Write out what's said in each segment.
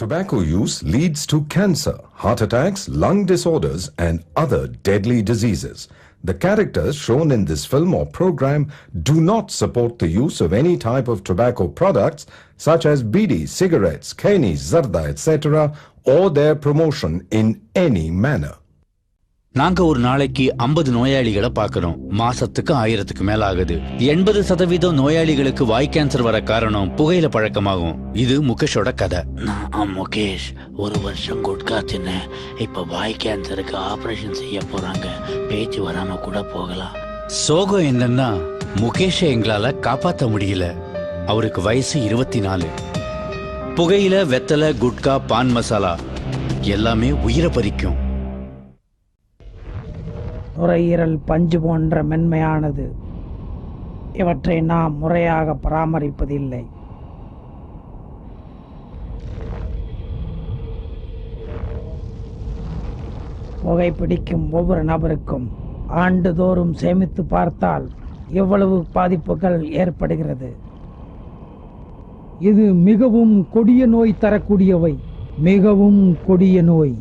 Tobacco use leads to cancer, heart attacks, lung disorders, and other deadly diseases. The characters shown in this film or program do not support the use of any type of tobacco products such as bidi, cigarettes, keni, zarda, etc., or their promotion in any manner. நாங்க ஒரு நாளைக்கு 50 நோயாளிகளை பார்க்கிறோம். மாசத்துக்கு 1000க்கு மேல ஆகுது. 80% நோயாளிகளுக்கு வாய் cancer வர காரணம் புகையில பழக்கமாகும். இது முகேஷோட கதை. நான் முகேஷ் 1 வருஷம் குட்கா தின்னேன். இப்ப வாய் கேன்சருக்கு ஆபரேஷன் செய்ய போறாங்க. பேச்சு வராம கூட போகலாம். சோகம் என்னன்னா முகேஷை எங்களால காப்பாற்ற முடியல. அவருக்கு வயசு 24. புகையில, வெத்தலை, குட்கா, பான் மசாலா எல்லாமே உயிரை பறிக்கும். நுரையீரல் பஞ்சு போன்ற மென்மையானது. இவற்றை நாம் முறையாக பராமரிப்பதில்லை. புகைப்பிடிக்கும் ஒவ்வொரு நபருக்கும் ஆண்டுதோறும் சேமித்து பார்த்தால் எவ்வளவு பாதிப்புகள் ஏற்படுகிறது. இது மிகவும் கொடிய நோய் தரக்கூடியவை. மிகவும் கொடிய நோய்.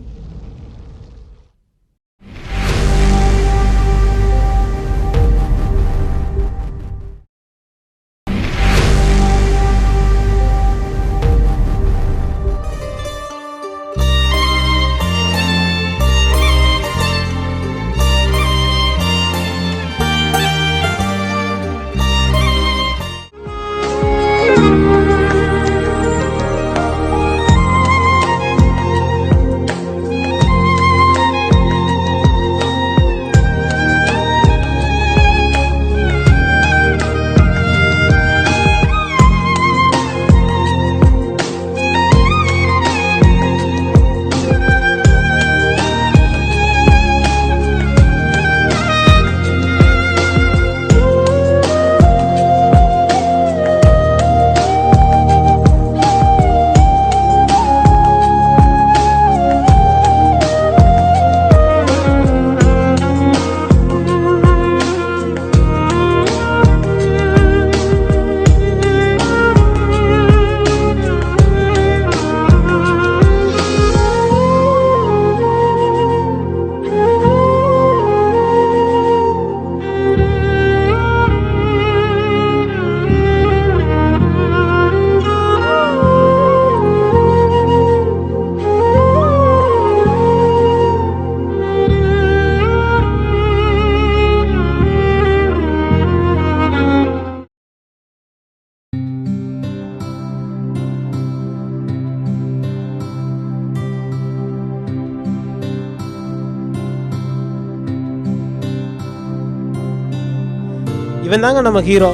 இவன் தாங்க நம்ம ஹீரோ.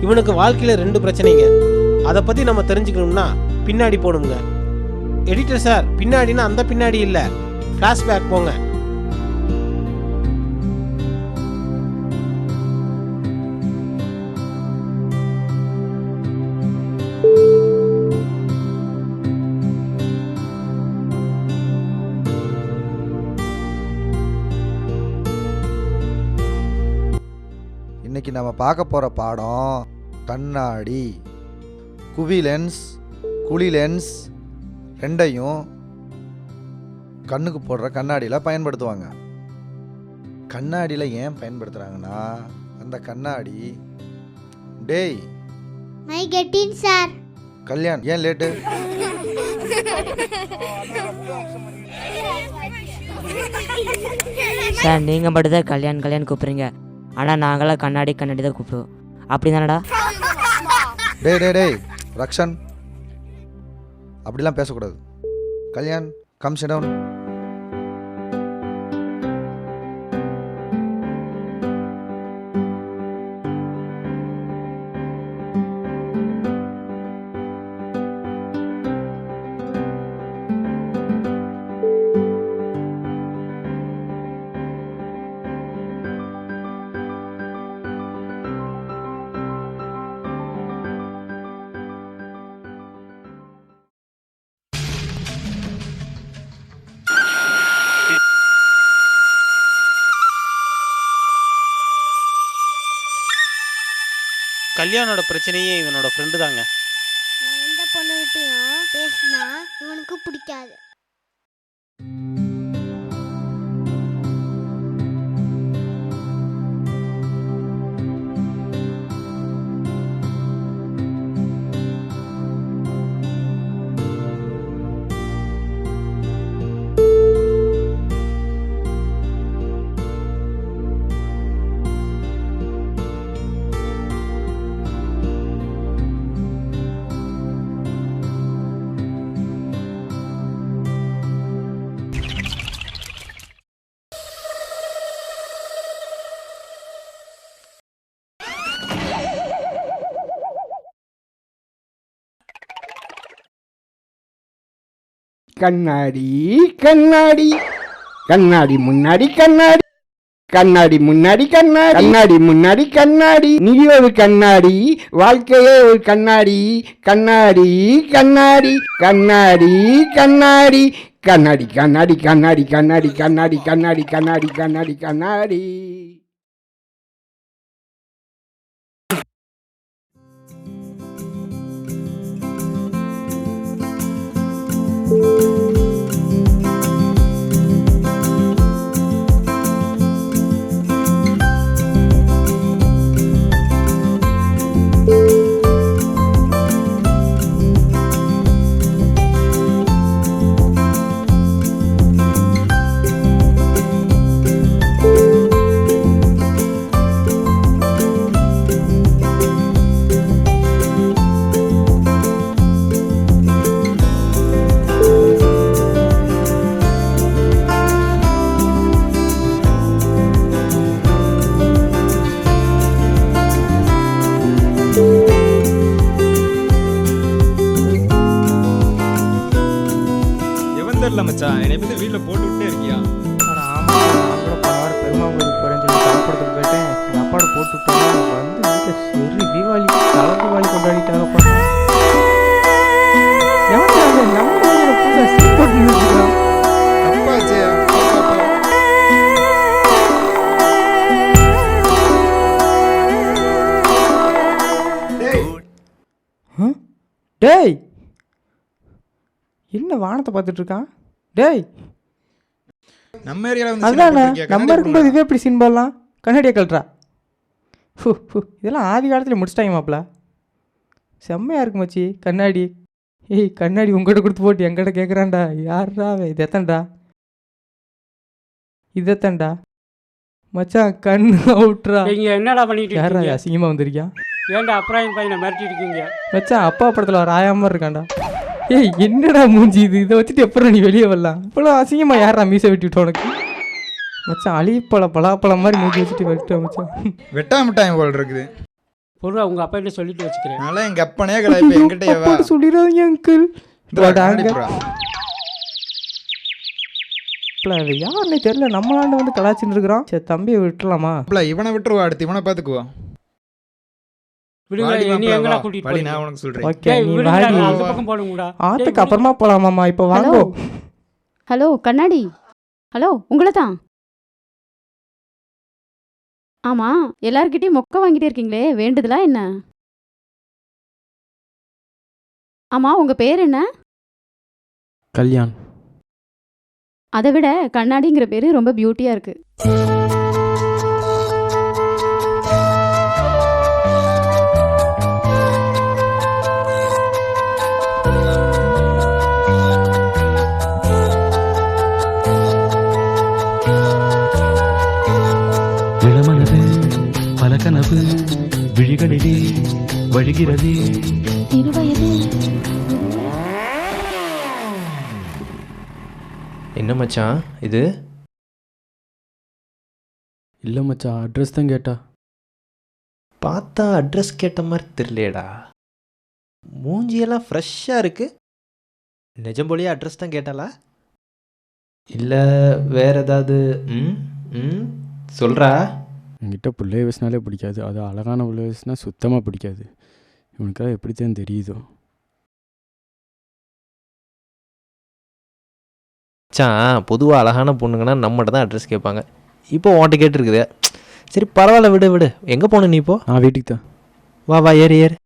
இவனுக்கு வாழ்க்கையில் 2 பிரச்சனைங்க. அதை பற்றி நம்ம தெரிஞ்சுக்கணும்னா பின்னாடி போகணுங்க. எடிட்டர் சார், பின்னாடினா அந்த பின்னாடி இல்லை, ஃப்ளாஷ்பேக் போங்க. இன்னைக்கு நம்ம பார்க்க போகிற பாடம் கண்ணாடி. குவி லென்ஸ், குழி லென்ஸ் ரெண்டையும் கண்ணுக்கு போடுற கண்ணாடியில் பயன்படுத்துவாங்க. கண்ணாடியில் ஏன் பயன்படுத்துகிறாங்கன்னா, அந்த கண்ணாடி டேய் மை கெட்டின் சார். கல்யாண் ஏன் லேட்டு? சார், நீங்கள் மட்டும்தான் கல்யாண் கூப்பிட்றீங்க. ஆனால் நாங்களாம் கண்ணாடி தான் கூப்பிடுவோம். அப்படி தானடா? டேய் ரக்ஷன், அப்படிலாம் பேசக்கூடாது. Kalyan come sit down. கல்யாணோட பிரச்சனையே இவனோட ஃப்ரெண்டு தாங்க. நான் எந்த பொண்ணுகிட்டையும் பேசினா இவனுக்கு பிடிக்காது. கண்ணாடி கண்ணாடி கண்ணாடி முன்னாடி கண்ணாடி கண்ணாடி முன்னாடி கண்ணாடி கண்ணாடி முன்னாடி கண்ணாடி நீ ஒரு கண்ணாடி வாழ்க்கையே ஒரு கண்ணாடி கண்ணாடி கண்ணாடி கண்ணாடி கண்ணாடி கண்ணாடி கண்ணாடி கண்ணாடி கண்ணாடி கண்ணாடி கண்ணாடி கண்ணாடி கண்ணாடி கண்ணாடி. மச்சான் என்னை பத்தி வீட்டுல போட்டு விட்டே இருக்கியா? பெருமாள் போறேன்னு சொல்லி சாப்பிட்றதுக்கு போயிட்டேன். எங்கள் அப்பாவோட போட்டு விட்டோம் வந்து வீட்டில் சரி தீபாவளி தலை தீபாவளி கொண்டாடிட்டாங்கப்பா. டேய் என்ன வானத்தை பார்த்துட்டு இருக்கான்? டேய் நம்ம ஏரியால வந்து அதானே நம்ம இருக்கும்போது இதே எப்படி சீன் போடலாம்? கண்ணாடியை கழட்டுறா. இதெல்லாம் ஆதி காலத்தில் முடிச்சிட்டாங்க மாப்பிள்ள. செம்மையாக இருக்கு மச்சி கண்ணாடி. ஏய் கண்ணாடி உங்கள்கிட்ட கொடுத்து போட்டு எங்கிட்ட கேட்குறான்டா. யாரா இது எத்தன்டா? இது எத்தன்டா மச்சான்? கண்ணு அவுட்ரா. நீங்கள் என்னடா பண்ணிட்டு யாரா அசிங்கமாக வந்திருக்கியா? ஏன்டா அப்புறம் பையனை மிரட்டிட்டு இருக்கீங்க? மச்சான் அப்பா படத்தில் ஒரு ஆயாம இருக்கான்டா. ஏய் என்னடா மூஞ்சி இது? இதை வச்சுட்டு எப்பறம் நீ வெளியே வரலாம்? இவ்வளோ அசிங்கமாக யாரா மீசை வெட்டிவிட்டு உனக்கு? மச்சான் அழிப்பழ பலாப்பழம் மாதிரி மூஞ்சி வச்சுட்டு வெட்ட மச்சான். வெட்டாமட்டாங்க போல் இருக்குது. பொருள் உங்கள் அப்பா கிட்ட சொல்லிட்டு வச்சுக்கிறேன். அதனால எங்கள் அப்பனே கலாய்ப்பு என்கிட்ட சொல்லிடாதீங்க அங்கிள். யாருன்னே தெரியல, நம்மளாண்டு வந்து கலாச்சின்னு இருக்கிறான். சரி தம்பியை விட்டுலாமா? இவனை விட்டுருவா, அடுத்து இவனை பார்த்துக்குவா. ஆத்துக்கு அப்புறமா போலாமாமா? இப்போ வாங்க. ஹலோ கண்ணாடி. ஹலோ உங்களை தான். ஆமாம் எல்லார்கிட்டையும் மொக்க வாங்கிட்டே இருக்கீங்களே, வேண்டுதலா என்ன? ஆமாம் உங்கள் பேர் என்ன? கல்யாண். அதை விட கண்ணாடிங்கிற பேர் ரொம்ப பியூட்டியாக இருக்குது. இளமனது பல கனவு விழிகளிலே வழிகிறது. இருவயது. என்ன மச்சான் இது? இல்லை மச்சான் அட்ரஸ் தான் கேட்டா. பார்த்தா அட்ரஸ் கேட்ட மாதிரி தெரியலேடா. மூஞ்சியெல்லாம் ஃப்ரெஷ்ஷாக இருக்கு. நிஜம் போலியே அட்ரஸ் தான் கேட்டாளா இல்லை வேற ஏதாவது? சொல்கிறா. என்கிட்ட பிள்ளைய வயசுனாலே பிடிக்காது, அது அழகான பிள்ளை வயசுனா சுத்தமாக பிடிக்காது. இவனுக்காக எப்படித்தான் தெரியுதோ. பொதுவாக அழகான பொண்ணுங்கன்னா நம்மகிட்ட தான் அட்ரஸ் கேட்பாங்க. இப்போ உன்கிட்ட கேட்டுருக்குது. சரி பரவாயில்ல, விடு விடு. எங்கே போன நீ இப்போ? வீட்டுக்கு தான். வா வா ஏறு ஏறு.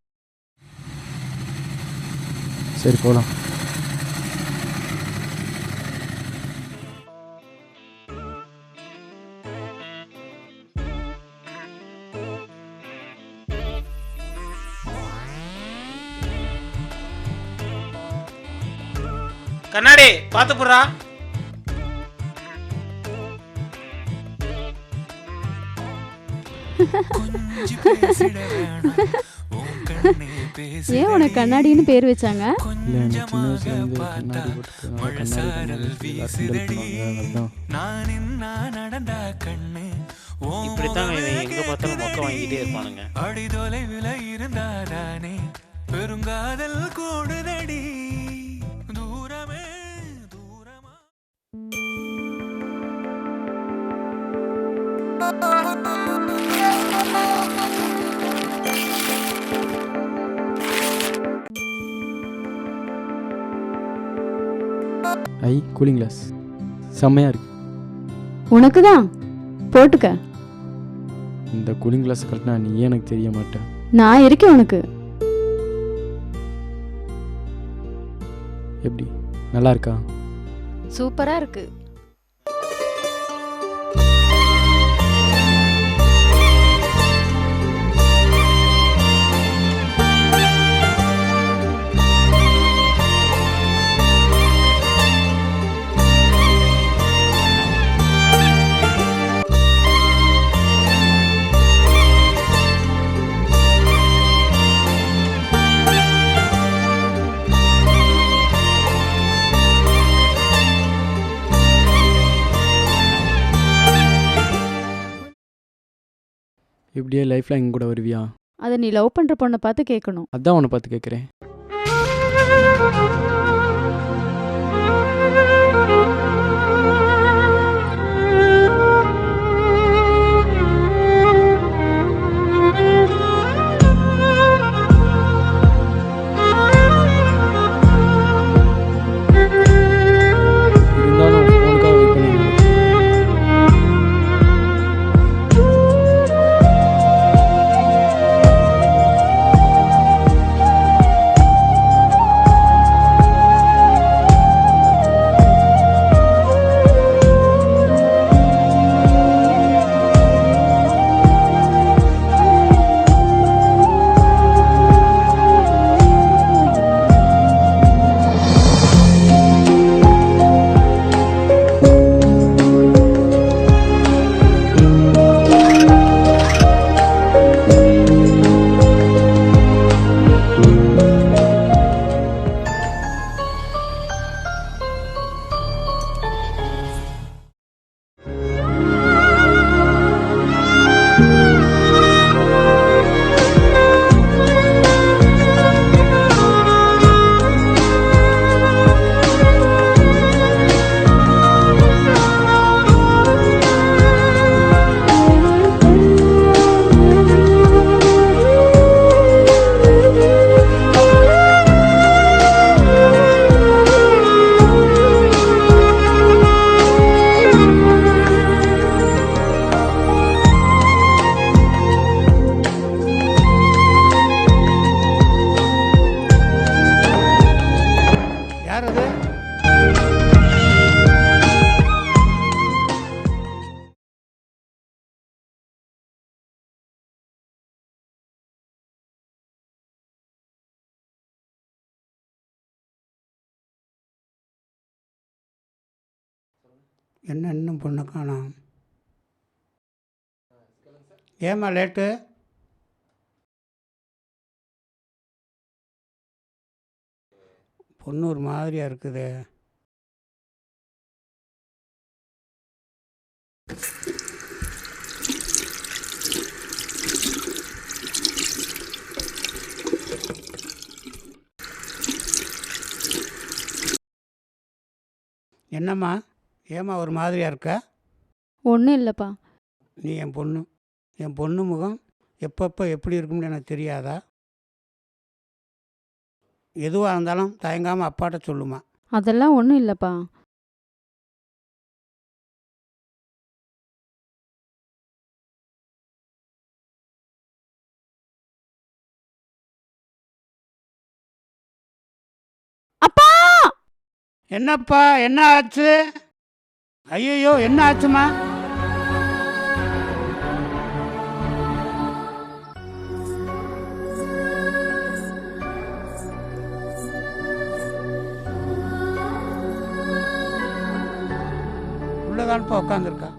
சரி போகலாம். கண்ணாடி பார்த்து போடுறா. ஏன் உனக்கு கண்ணாடின்னு பேர் வச்சாங்க? இல்லை, எனக்கு சின்ன வயசுலேருந்து கண்ணாடி போட்டுக்கிறதுனால கண்ணாடி இப்படித்தாங்க இவன் எங்க பார்த்தாலும் மொக்க வாங்கிட்டே இருப்பானுங்க. பெருங்காதல் கூடுதடி தூரமே தூரமா. ஐ கூலிங் கிளாஸ் செம்மையாக இருக்கு. உனக்கு தான் போட்டுக்க. இந்த கூலிங் கிளாஸ் கட்டினா நீ எனக்கு தெரிய மாட்டேன். நான் இருக்கேன் உனக்கு. எப்படி நல்லா இருக்கா? சூப்பரா இருக்கு. இப்படியே லைஃப்பில் எங்க கூட வருவியா? அதை நீ லவ் பண்ற பொண்ணை பார்த்து கேட்கணும். அதான் உன்னை பார்த்து கேட்குறேன். இருந்தாலும் உனக்காக வெயிட் பண்ணி என்ன இன்னும் பொண்ணை காணோம்? ஏம்மா லேட்டு? பொண்ணு ஒரு மாதிரியாக இருக்குது. என்னம்மா ஏம்மா ஒரு மாதிரியாக இருக்க? ஒன்றும் இல்லைப்பா. நீ என் பொண்ணு முகம் எப்பப்போ எப்படி இருக்கும்னு எனக்கு தெரியாதா? எதுவாக இருந்தாலும் தயங்காமல் அப்பாட்ட சொல்லுமா. அதெல்லாம் ஒன்றும் இல்லைப்பா. என்னப்பா என்ன ஆச்சு? ஐயோ என்ன ஆச்சுமா? உள்ளதான்ப்பா உட்காந்துருக்கா.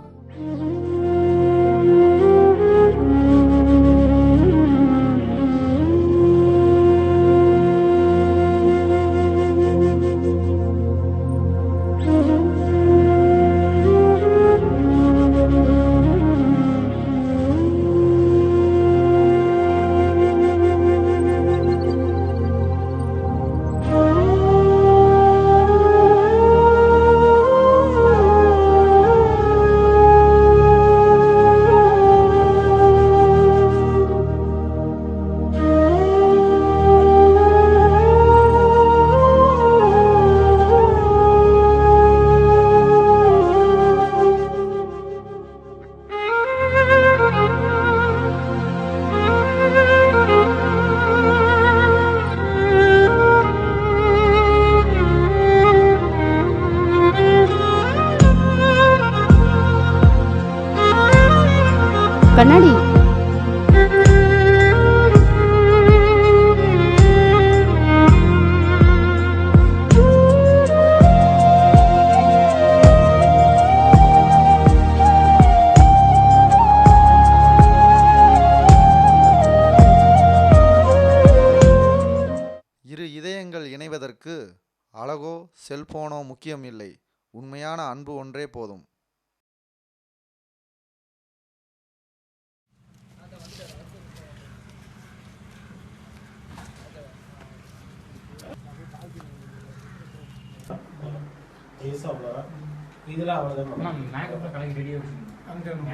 கண்ணாடி இரு இதயங்கள் இணைவதற்கு அழகோ செல்போனோ முக்கியம் இல்லை. உண்மையான அன்பு ஒன்றே போதும். இதில் அவ்வளோதான்.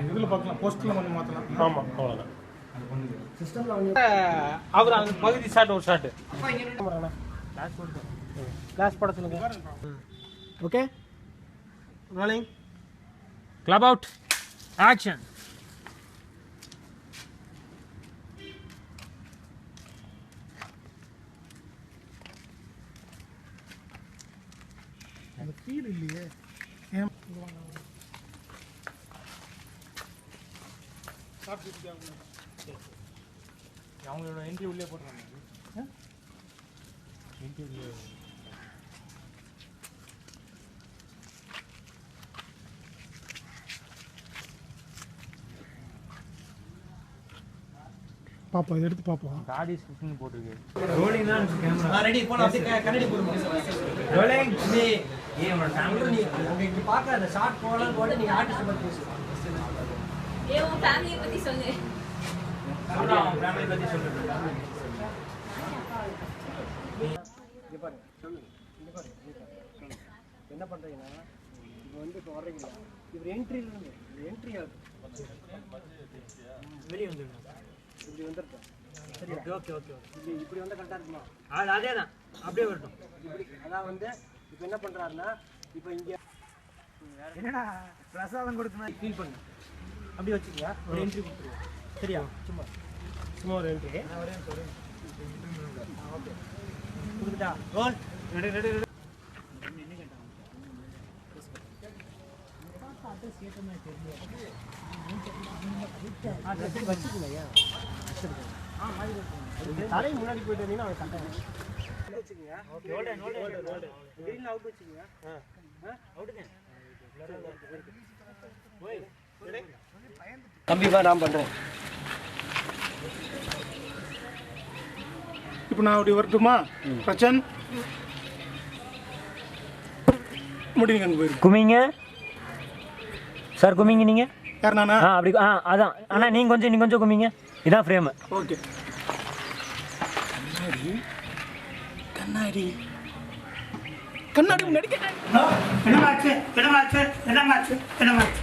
இதில் பார்க்கலாம், போஸ்டில் கொஞ்சம் மாற்றலாம். ஆமாம், அவ்வளோதான். சிஸ்டமில் வந்து அவர் அந்த பகுதி ஷாட் ஒரு ஷாட்டு கிளாஸ் போட சொல்லுங்க. Okay, rolling. Club out, action. அந்த ஃபீல் இல்லையே. அவங்களோட என்ட்ரி உள்ளே போட்டுருவாங்க. என்ட்ரி உள்ளே பாப்போம், இதை எடுத்து பார்ப்போம். காடி ஸ்கிரிப்ஷன் போட்டுருக்கு. ரோலிங் தான் கேமரா ரெடி. போன அப்படியே கண்ணாடி போடுங்க. ரோலிங் நீ உங்களோட ஃபேமிலி நீங்க இங்க பார்க்க அந்த ஷாட் போலாம் கூட நீங்க ஆர்டிஸ்ட் பத்தி பேசுங்க. உன் ஃபேமிலியை பத்தி சொல்லு. உன் ஃபேமிலி பத்தி சொல்லுங்க. இங்க பாருங்க, சொல்லுங்க. இங்க பாருங்க, என்ன பண்றீங்கன்னா இப்போ வந்து இப்போ வர்றீங்களா, இவர் என்ட்ரில இருந்து என்ட்ரி ஆகுது, வெளியே வந்துடுங்க. இப்படி வந்துருக்கோம். சரி, ஓகே ஓகே ஓகே. இப்படி வந்தால் கரெக்டாக இருக்குமா? அதே தான், அப்படியே வரட்டும். இப்படி அதான் வந்து இப்போ என்ன பண்ணுறாருன்னா, இப்போ இங்கே என்னடா பிரசாதம் கொடுத்தனா ஃபீல் பண்ணு. அப்படி வச்சுக்கங்க, ஒரு என்ட்ரி கொடுத்துருவோம். சரியா? சும்மா சும்மா ஒரு என்ட்ரி. ஓகே, கொடுத்துட்டா. ரோல். Ready ready ready. தலை முன்னாடி போயிட்டு வந்தீங்கன்னா அவன் கரெக்டாக வச்சுக்கோங்க. அவுட் வச்சுக்கோங்க. தம்பிப்பா நான் பண்ணுறேன். இப்போ நான் அப்படி வரட்டுமா? பிரச்சன் முடியுங்க. அங்கே போயிருக்கு. குமிங்க சார், குமிங்க நீங்கள். யார் நானா? அப்படி அதான். ஆனால் நீங்கள் கொஞ்சம் குமிங்க. இதான் ஃப்ரேமு. ஓகே. கண்ணாடி கண்ணாடி முன்னாடி. என்னமாச்சு என்னமாச்சு என்னமாச்சு என்னமாச்சு